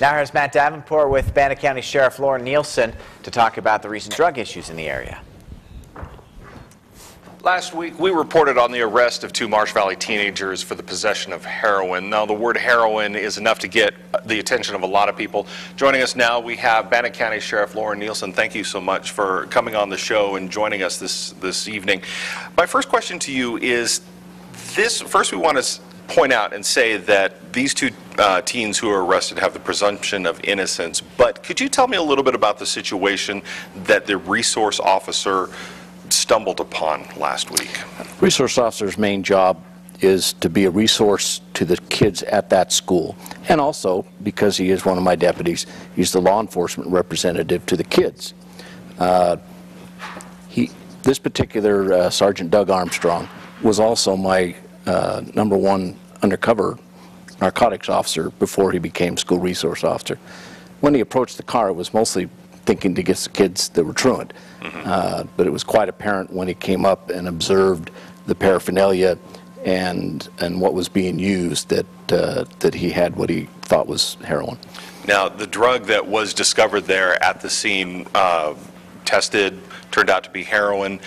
Now here's Matt Davenport with Bannock County Sheriff Lorin Nielsen to talk about the recent drug issues in the area. Last week, we reported on the arrest of two Marsh Valley teenagers for the possession of heroin. Now, the word heroin is enough to get the attention of a lot of people. Joining us now, we have Bannock County Sheriff Lorin Nielsen. Thank you so much for coming on the show and joining us this evening. My first question to you is this. First, we want to point out and say that these two teens who are arrested have the presumption of innocence. But could you tell me a little bit about the situation that the resource officer stumbled upon last week? Resource officer's main job is to be a resource to the kids at that school, and also, because he is one of my deputies, he's the law enforcement representative to the kids. This particular Sergeant Doug Armstrong was also my #1 undercover narcotics officer before he became school resource officer. When he approached the car, it was mostly thinking to get the kids that were truant. But it was quite apparent when he came up and observed the paraphernalia and what was being used that he had what he thought was heroin. Now, the drug that was discovered there at the scene, tested, turned out to be heroin.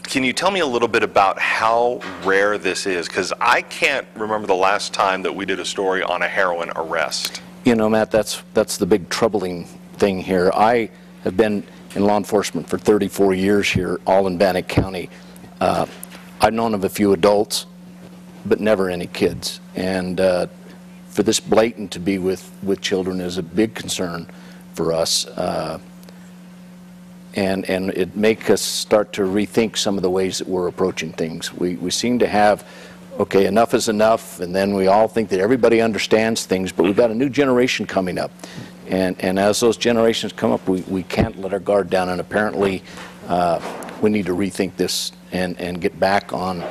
Can you tell me a little bit about how rare this is? Because I can't remember the last time that we did a story on a heroin arrest. You know, Matt, that's the big troubling thing here. I have been in law enforcement for 34 years here, all in Bannock County. I've known of a few adults, but never any kids. And for this blatant to be with children is a big concern for us. And it makes us start to rethink some of the ways that we're approaching things. We seem to have, okay, enough is enough, and then we all think that everybody understands things, but we've got a new generation coming up. And as those generations come up, we can't let our guard down, and apparently we need to rethink this and get back on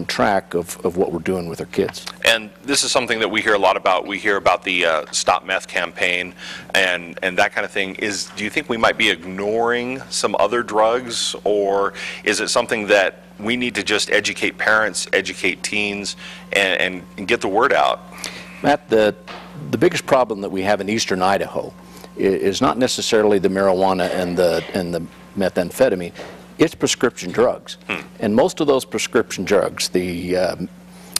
track of what we're doing with our kids. And this is something that we hear a lot about. We hear about the Stop Meth campaign and that kind of thing. Do you think we might be ignoring some other drugs, or is it something that we need to just educate parents, educate teens, and get the word out? Matt, the biggest problem that we have in eastern Idaho is not necessarily the marijuana and the methamphetamine. It's prescription drugs. And most of those prescription drugs, the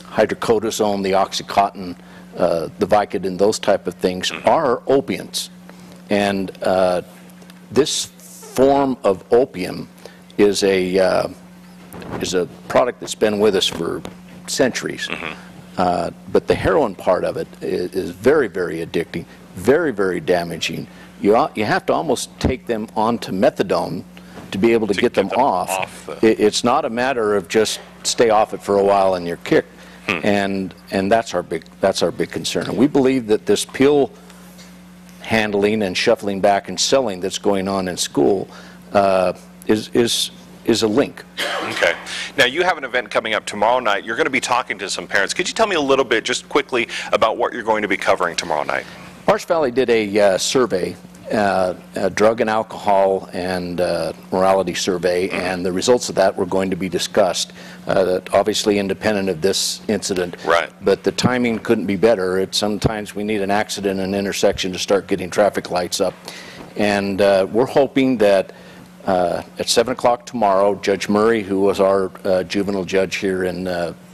hydrocodone, the Oxycontin, the Vicodin, those type of things, are opiates. And this form of opium is a product that's been with us for centuries. But the heroin part of it is very, very addicting, very, very damaging. You have to almost take them onto methadone to be able to get them off. It's not a matter of just stay off it for a while and you're kicked. And that's our big concern. And we believe that this pill handling and shuffling back and selling that's going on in school is a link. Okay. Now, you have an event coming up tomorrow night. You're going to be talking to some parents. Could you tell me a little bit, just quickly, about what you're going to be covering tomorrow night? Marsh Valley did a survey, a drug and alcohol and morality survey, and the results of that were going to be discussed, obviously independent of this incident. Right. But the timing couldn't be better. Sometimes we need an accident in an intersection to start getting traffic lights up. And we're hoping that at 7 o'clock tomorrow, Judge Murray, who was our juvenile judge here in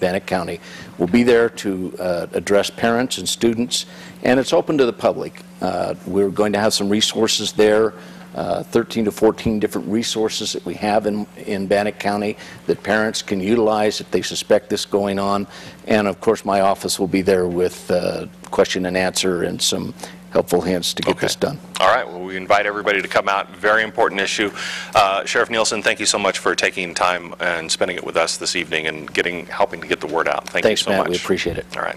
Bannock County, will be there to address parents and students, and it's open to the public. We're going to have some resources there, 13 to 14 different resources that we have in Bannock County that parents can utilize if they suspect this going on. And of course, my office will be there with question and answer and some helpful hints to get this done. All right. Well, we invite everybody to come out. Very important issue. Sheriff Nielsen, thank you so much for taking time and spending it with us this evening and helping to get the word out. Thank you so much. Thanks, Matt. We appreciate it. All right.